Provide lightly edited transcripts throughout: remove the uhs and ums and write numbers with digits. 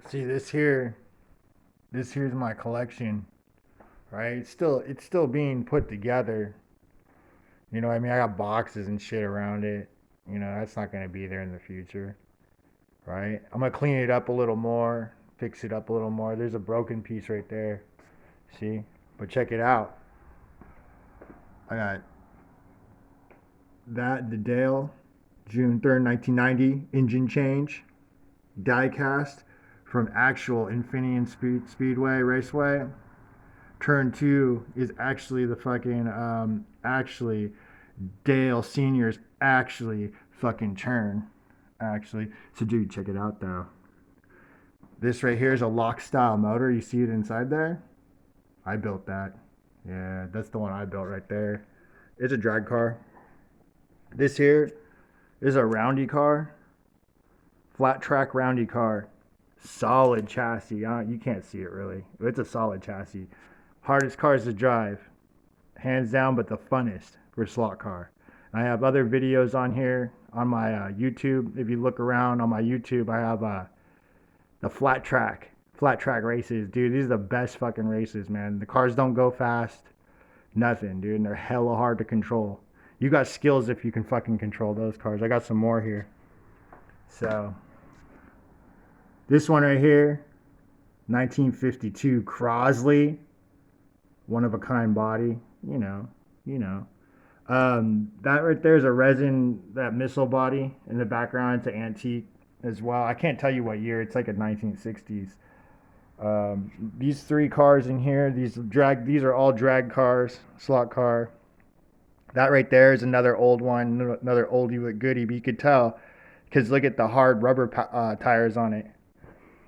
See this here's my collection, right? It's still being put together. You know what I mean? I got boxes and shit around it. You know, that's not gonna be there in the future, right? I'm gonna clean it up a little more, fix it up a little more. There's a broken piece right there. See? But check it out. I got that the Dale, June 3rd, 1990, engine change, die cast from actual Infineon Speedway Raceway. Turn two is actually the fucking actually Dale Senior's actually fucking turn. Actually, so dude, check it out though. This right here is a lock style motor. You see it inside there? I built that. Yeah, that's the one I built right there. It's a drag car. This here is a roundy car, flat track roundy car. Solid chassis. You can't see it really. It's a solid chassis. Hardest cars to drive, hands down, but the funnest for a slot car. I have other videos on here on my YouTube. If you look around on my YouTube, I have the flat track races, dude. These are the best fucking races, man. The cars don't go fast, nothing, dude. And they're hella hard to control. You got skills if you can fucking control those cars. I got some more here. So this one right here, 1952 Crosley, one of a kind body. You know. That right there is a resin, that missile body in the background. It's an antique as well. I can't tell you what year. It's like a 1960s. These three cars in here, these are all drag cars, slot car. That right there is another old one, another oldie but goodie. But you could tell because look at the hard rubber tires on it.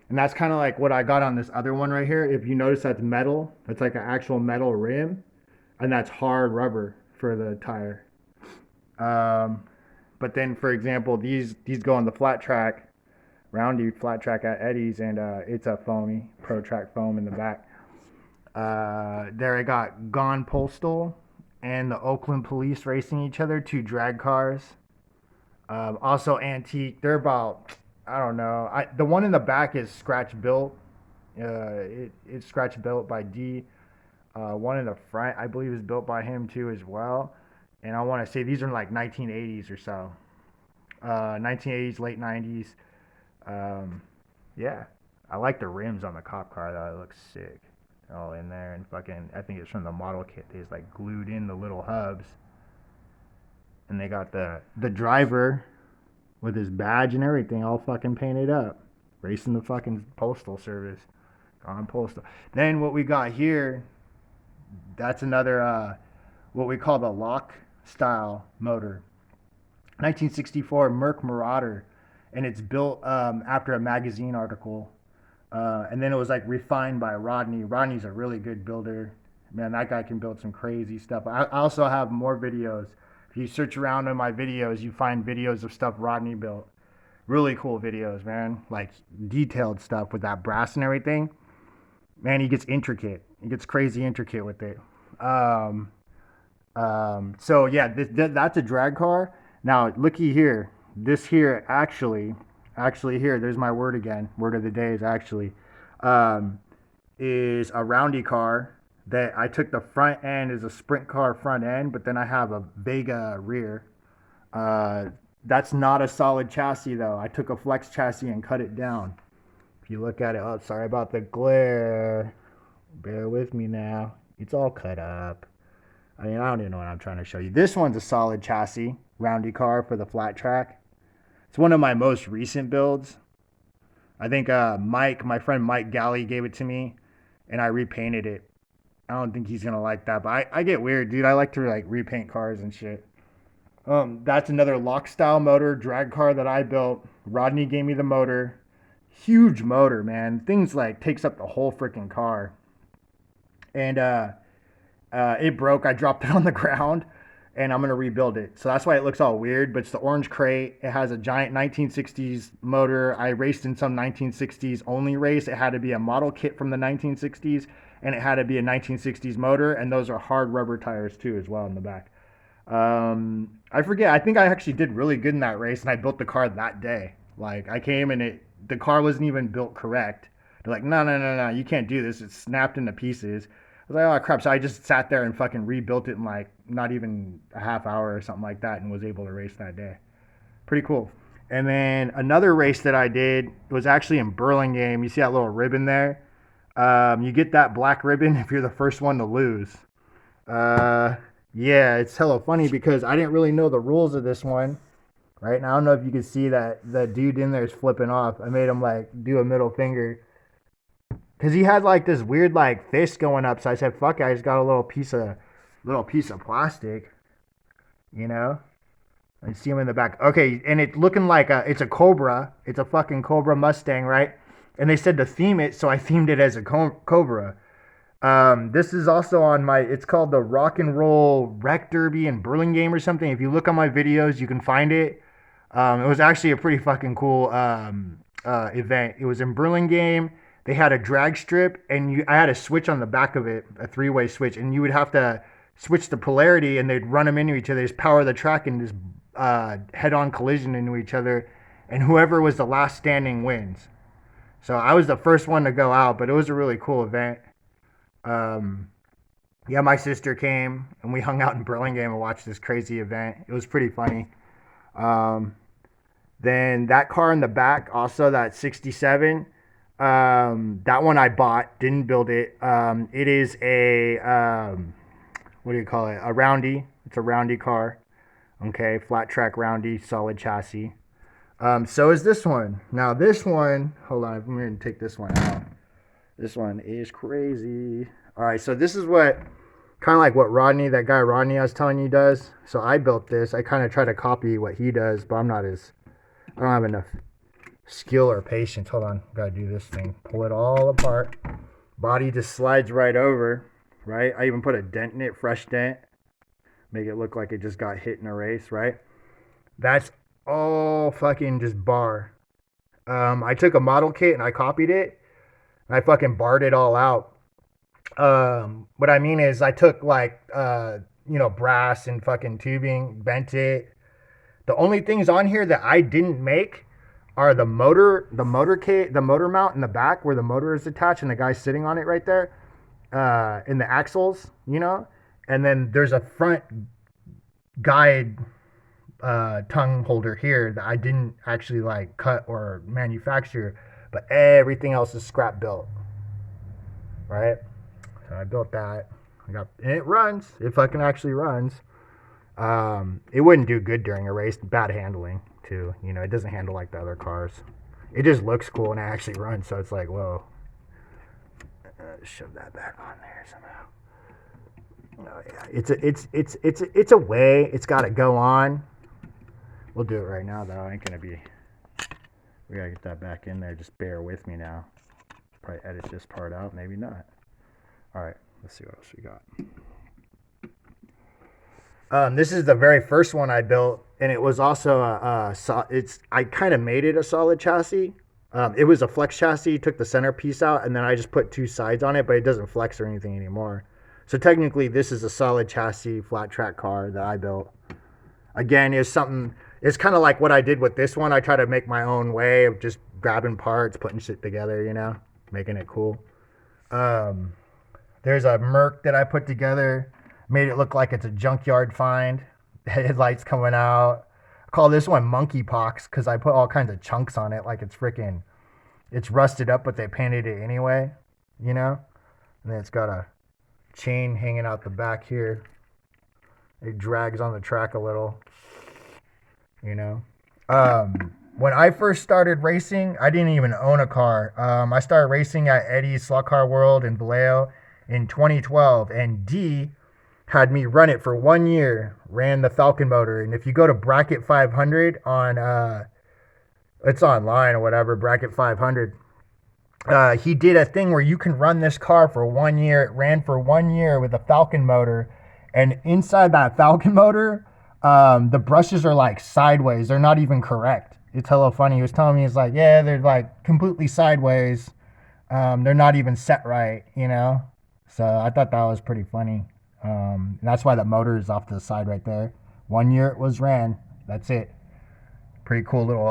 And that's kind of like what I got on this other one right here. If you notice, that's metal. That's like an actual metal rim, and that's hard rubber for the tire. Um, but then, for example, these go on the flat track, roundy flat track at Eddie's, and it's a foamy Pro Track foam in the back. There I got Gone Postal and the Oakland Police racing each other, two drag cars. Also antique. They're about, I don't know. The one in the back is scratch built. It's scratch built by D. One in the front, I believe, is built by him too as well. And I want to say these are like 1980s or so. 1980s, late 90s. Um, yeah, I like the rims on the cop car though. It looks sick. All in there and fucking. I think it's from the model kit. They just like glued in the little hubs, and they got the driver with his badge and everything all fucking painted up, racing the fucking postal service. On postal. Then what we got here, that's another what we call the lock style motor. 1964 Merc Marauder, and it's built after a magazine article. And then it was like refined by Rodney. Rodney's a really good builder. Man, that guy can build some crazy stuff. I also have more videos. If you search around in my videos, you find videos of stuff Rodney built. Really cool videos, man. Like detailed stuff with that brass and everything. Man, he gets intricate. He gets crazy intricate with it. Um, so yeah, that's a drag car. Now looky here. This here actually here. There's my word again. Word of the day is actually, um, is a roundy car that I took the front end as a sprint car front end, but then I have a Vega rear. Uh, that's not a solid chassis though. I took a flex chassis and cut it down. If you look at it, oh, sorry about the glare. Bear with me now. It's all cut up. I mean, I don't even know what I'm trying to show you. This one's a solid chassis, roundy car for the flat track. It's one of my most recent builds. I think my friend Mike Galley gave it to me, and I repainted it. I don't think he's gonna like that, but I get weird, dude. I like to like repaint cars and shit. That's another lock style motor drag car that I built. Rodney gave me the motor. Huge motor, man. Things like takes up the whole freaking car. And it broke. I dropped it on the ground, and I'm gonna rebuild it. So that's why it looks all weird. But it's the orange crate. It has a giant 1960s motor. I raced in some 1960s only race. It had to be a model kit from the 1960s, and it had to be a 1960s motor. And those are hard rubber tires too, as well in the back. I forget. I think I actually did really good in that race, and I built the car that day. Like I came and the car wasn't even built correct. They're like, no, no, no, no, you can't do this. It's snapped into pieces. I was like, oh crap. So I just sat there and fucking rebuilt it in like not even a half hour or something like that, and was able to race that day. Pretty cool. And then another race that I did was actually in Burlingame. You see that little ribbon there? You get that black ribbon if you're the first one to lose. Uh, yeah, it's hella funny because I didn't really know the rules of this one. Right now, I don't know if you can see that the dude in there is flipping off. I made him like do a middle finger because he had like this weird like fist going up. So I said, "Fuck it, I just got a little piece of plastic." You know, I see him in the back. Okay, and it's looking like it's a Cobra. It's a fucking Cobra Mustang, right? And they said to theme it, so I themed it as a Cobra. This is also on my. It's called the Rock and Roll Wreck Derby in Burlingame or something. If you look on my videos, you can find it. It was actually a pretty fucking cool event. It was in Burlingame. They had a drag strip, and I had a switch on the back of it, a three-way switch, and you would have to switch the polarity, and they'd run them into each other. Just power the track and just head-on collision into each other, and whoever was the last standing wins. So I was the first one to go out, but it was a really cool event. Um, yeah, my sister came, and we hung out in Burlingame and watched this crazy event. It was pretty funny. Um, Then that car in the back, also that 67, that one I bought, didn't build it. It is what do you call it? A roundy. It's a roundy car. Okay, flat track roundy, solid chassis. So is this one. Now this one, hold on, I'm going to take this one out. This one is crazy. All right, so this is what, kind of like what Rodney, that guy Rodney I was telling you does. So I built this. I kind of try to copy what he does, but I don't have enough skill or patience. Hold on, gotta do this thing. Pull it all apart. Body just slides right over, right? I even put a dent in it, fresh dent. Make it look like it just got hit in a race, right? That's all fucking just bar. I took a model kit and I copied it. And I fucking barred it all out. What I mean is I took like, brass and fucking tubing, bent it. The only things on here that I didn't make are the motor mount in the back where the motor is attached and the guy's sitting on it right there, in the axles, and then there's a front guide tongue holder here that I didn't actually like cut or manufacture, but everything else is scrap built, right? So I built that. And it runs. It fucking actually runs. It wouldn't do good during a race. Bad handling too. It doesn't handle like the other cars. It just looks cool and it actually runs. So it's like, whoa. Shove that back on there somehow. Oh yeah, it's a way. It's got to go on. We'll do it right now though. Ain't gonna be. We gotta get that back in there. Just bear with me now. Probably edit this part out. Maybe not. All right. Let's see what else we got. This is the very first one I built, and it was also I kind of made it a solid chassis. It was a flex chassis, took the center piece out, and then I just put two sides on it, but it doesn't flex or anything anymore. So technically, this is a solid chassis, flat track car that I built. Again, it's kind of like what I did with this one. I try to make my own way of just grabbing parts, putting shit together, making it cool. There's a Merc that I put together. Made it look like it's a junkyard find. Headlights coming out. I call this one Monkeypox because I put all kinds of chunks on it, like it's rusted up, but they painted it anyway, And then it's got a chain hanging out the back here. It drags on the track a little, When I first started racing, I didn't even own a car. I started racing at Eddie's Slot Car World in Vallejo in 2012, and D had me run it for 1 year, ran the Falcon motor. And if you go to Bracket 500 on, it's online or whatever, Bracket 500, he did a thing where you can run this car for 1 year. It ran for 1 year with a Falcon motor. And inside that Falcon motor, the brushes are like sideways. They're not even correct. It's hella funny. He was telling me, he's like, yeah, they're like completely sideways. They're not even set right, So I thought that was pretty funny. And that's why the motor is off to the side right there. 1 year it was ran. That's it. Pretty cool little.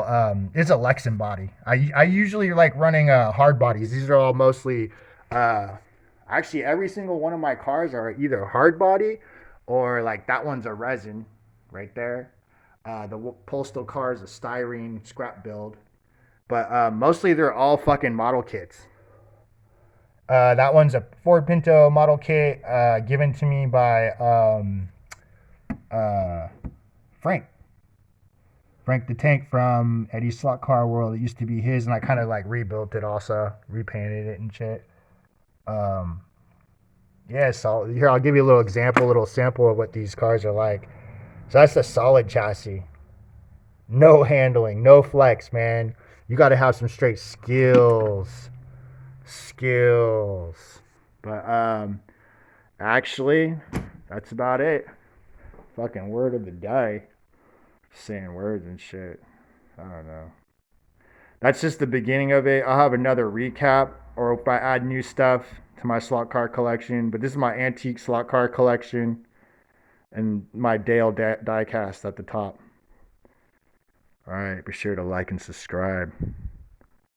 It's a Lexan body. I usually like running hard bodies. These are all mostly. Uh, Actually, every single one of my cars are either hard body, or like that one's a resin, right there. The Postal car is a styrene scrap build, but mostly they're all fucking model kits. That one's a Ford Pinto model kit given to me by uh, Frank. Frank the Tank from Eddie's Slot Car World. It used to be his, and I kind of like rebuilt it also, repainted it and shit. Um, yeah, so here I'll give you a little example, a little sample of what these cars are like. So that's the solid chassis. No handling, no flex, man. You got to have some straight skills. Skills. But actually, that's about it. Fucking word of the day. Saying words and shit. I don't know. That's just the beginning of it. I'll have another recap, or if I add new stuff to my slot car collection. But this is my antique slot car collection and my Dale diecast at the top. All right, be sure to like and subscribe.